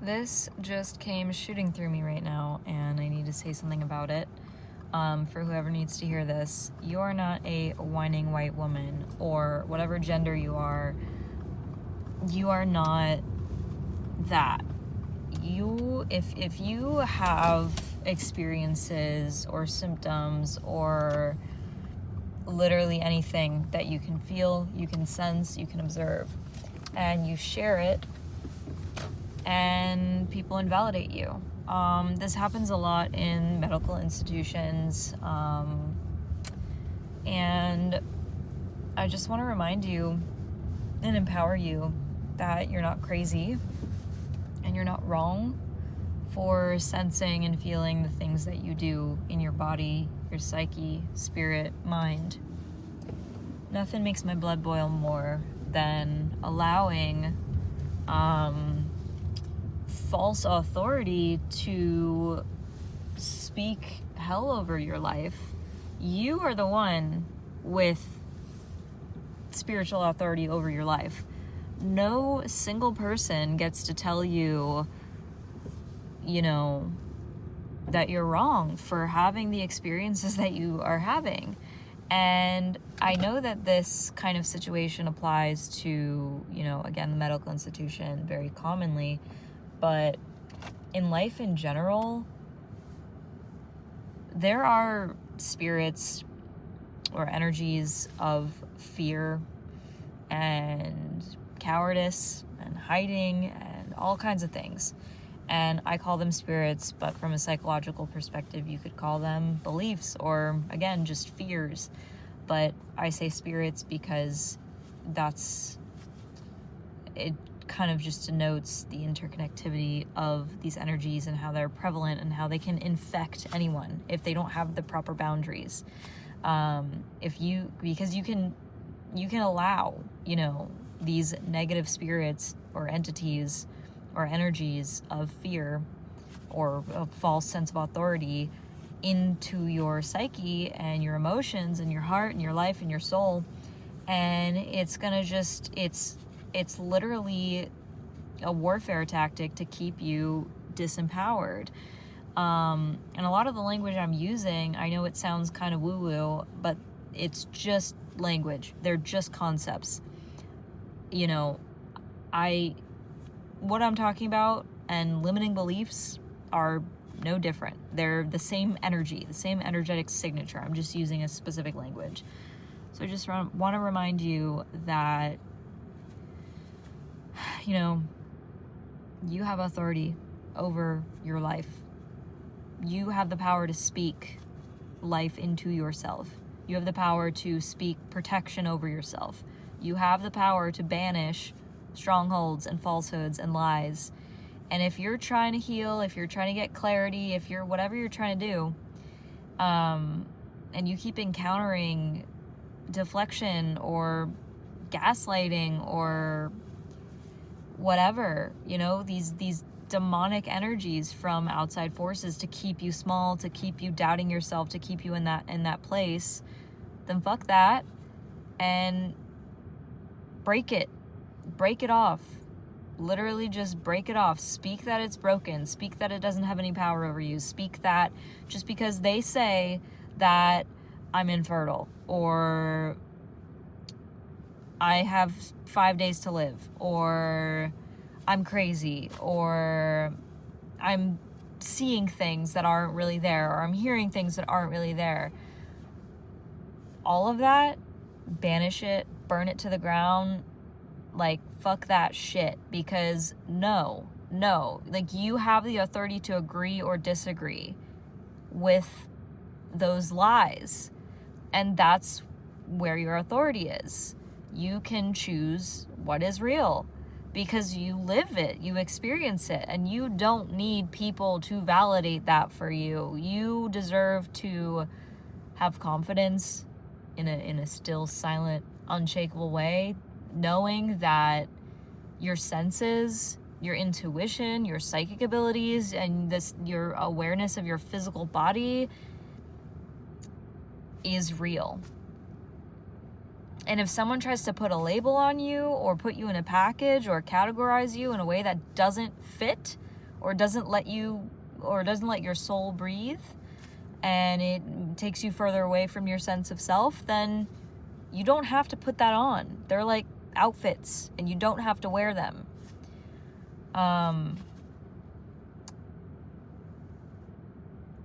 This just came shooting through me right now, and I need to say something about it. For whoever needs to hear this, you are not a whining white woman, or whatever gender you are not that. If you have experiences or symptoms or literally anything that you can feel, you can sense, you can observe, and you share it, and people invalidate you. This happens a lot in medical institutions, and I just want to remind you and empower you that you're not crazy and you're not wrong for sensing and feeling the things that you do in your body, your psyche, spirit, mind. Nothing makes my blood boil more than allowing false authority to speak hell over your life. You are the one with spiritual authority over your life. No single person gets to tell you, that you're wrong for having the experiences that you are having. And I know that this kind of situation applies to, again, the medical institution very commonly, but in life in general, there are spirits or energies of fear and cowardice and hiding and all kinds of things. And I call them spirits, but from a psychological perspective, you could call them beliefs or, again, just fears. But I say spirits because it kind of just denotes the interconnectivity of these energies and how they're prevalent and how they can infect anyone if they don't have the proper boundaries. Because you can allow, these negative spirits or entities or energies of fear or a false sense of authority into your psyche and your emotions and your heart and your life and your soul. And it's gonna it's literally a warfare tactic to keep you disempowered. And a lot of the language I'm using, I know it sounds kind of woo-woo, but it's just language. They're just concepts. What I'm talking about and limiting beliefs are no different. They're the same energy, the same energetic signature. I'm just using a specific language. So I just want to remind you that, you have authority over your life. You have the power to speak life into yourself. You have the power to speak protection over yourself. You have the power to banish strongholds and falsehoods and lies. And if you're trying to heal, if you're trying to get clarity, if you're whatever you're trying to do, and you keep encountering deflection or gaslighting or whatever, these demonic energies from outside forces to keep you small, to keep you doubting yourself, to keep you in that place, then fuck that and break it off. Literally just break it off. Speak that it's broken. Speak that it doesn't have any power over you. Speak that just because they say that I'm infertile or I have 5 days to live or I'm crazy or I'm seeing things that aren't really there or I'm hearing things that aren't really there. All of that, banish it, burn it to the ground. Like, fuck that shit, because no, you have the authority to agree or disagree with those lies, and that's where your authority is. You can choose what is real because you live it, you experience it, and you don't need people to validate that for you. You deserve to have confidence in a still, silent, unshakable way, knowing that your senses, your intuition, your psychic abilities, and your awareness of your physical body is real. And if someone tries to put a label on you or put you in a package or categorize you in a way that doesn't fit or doesn't let your soul breathe, and it takes you further away from your sense of self, then you don't have to put that on. They're like outfits, and you don't have to wear them.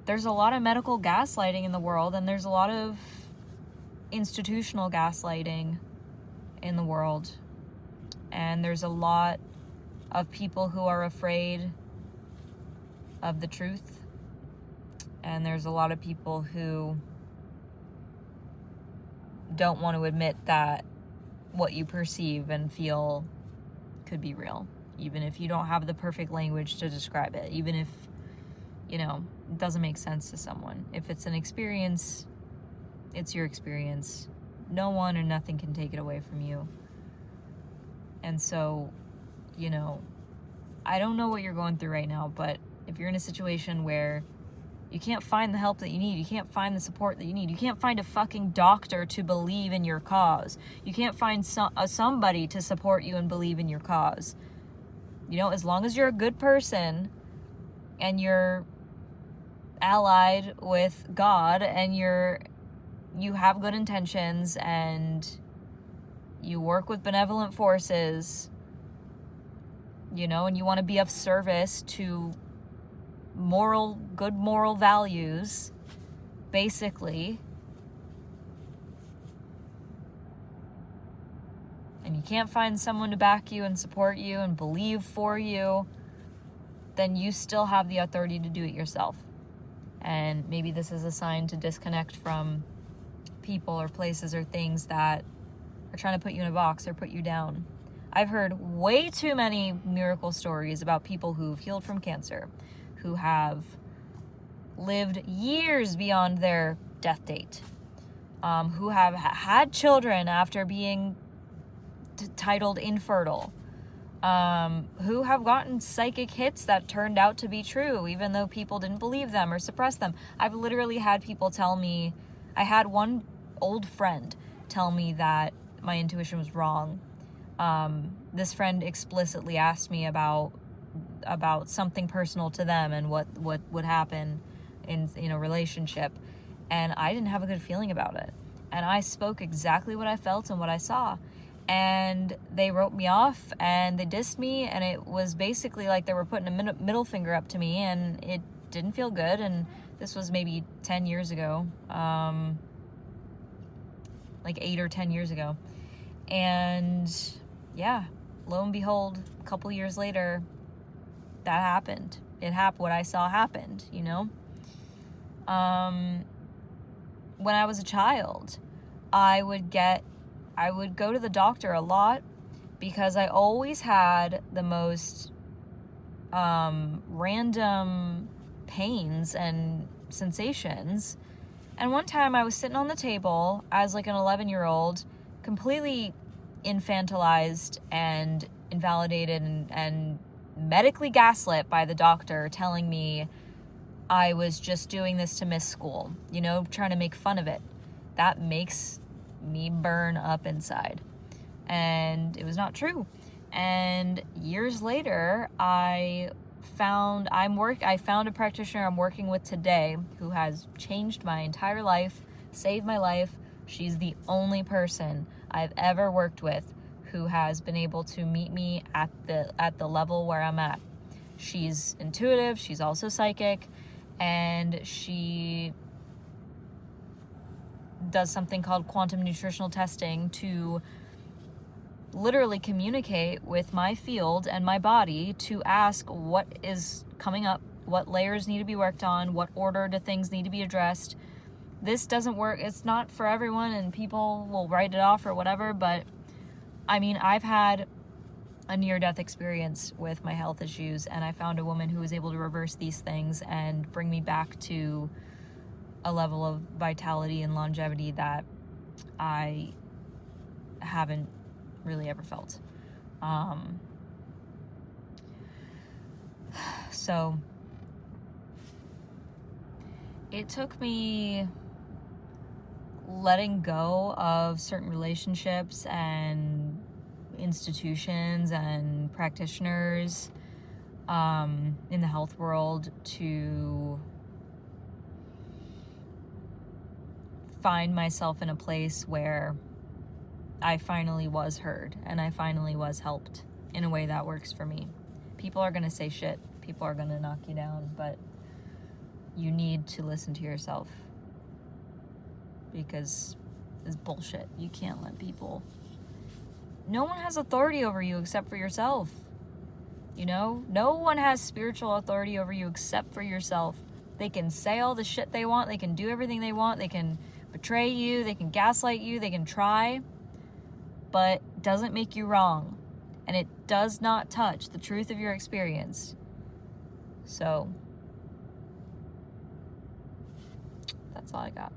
There's a lot of medical gaslighting in the world, and there's a lot of institutional gaslighting in the world. And there's a lot of people who are afraid of the truth. And there's a lot of people who don't want to admit that what you perceive and feel could be real, even if you don't have the perfect language to describe it, even if, it doesn't make sense to someone. If it's an experience, it's your experience. No one or nothing can take it away from you. And so, I don't know what you're going through right now, but if you're in a situation where you can't find the help that you need, you can't find the support that you need, you can't find a fucking doctor to believe in your cause, you can't find somebody to support you and believe in your cause, as long as you're a good person and you're allied with God and you have good intentions and you work with benevolent forces, and you want to be of service to good moral values, basically, and you can't find someone to back you and support you and believe for you, then you still have the authority to do it yourself. And maybe this is a sign to disconnect from people or places or things that are trying to put you in a box or put you down. I've heard way too many miracle stories about people who've healed from cancer, who have lived years beyond their death date, who have had children after being titled infertile, who have gotten psychic hits that turned out to be true, even though people didn't believe them or suppressed them. I've literally had people tell me, I had one old friend tell me that my intuition was wrong. This friend explicitly asked me about something personal to them and what would happen in a relationship, and I didn't have a good feeling about it, and I spoke exactly what I felt and what I saw, and they wrote me off and they dissed me, and it was basically like they were putting a middle finger up to me, and it didn't feel good. And this was maybe 10 years ago, like 8 or 10 years ago, and yeah, lo and behold, a couple years later, that happened. What I saw happened, When I was a child, I would go to the doctor a lot because I always had the most random pains and sensations. And one time I was sitting on the table as like an 11-year-old, completely infantilized and invalidated and medically gaslit by the doctor, telling me I was just doing this to miss school, trying to make fun of it. That makes me burn up inside. And it was not true. And years later, I found a practitioner I'm working with today who has changed my entire life, saved my life. She's the only person I've ever worked with who has been able to meet me at the level where I'm at. She's intuitive, she's also psychic, and she does something called quantum nutritional testing to literally communicate with my field and my body to ask what is coming up, what layers need to be worked on, what order do things need to be addressed. This doesn't work. It's not for everyone, and people will write it off or whatever, but I've had a near-death experience with my health issues, and I found a woman who was able to reverse these things and bring me back to a level of vitality and longevity that I haven't really ever felt. So it took me letting go of certain relationships and institutions and practitioners in the health world to find myself in a place where I finally was heard and I finally was helped in a way that works for me. People are going to say shit. People are going to knock you down, but you need to listen to yourself, because it's bullshit. You can't let people... No one has authority over you except for yourself. You know? No one has spiritual authority over you except for yourself. They can say all the shit they want. They can do everything they want. They can betray you. They can gaslight you. They can try. But it doesn't make you wrong. And it does not touch the truth of your experience. So, that's all I got.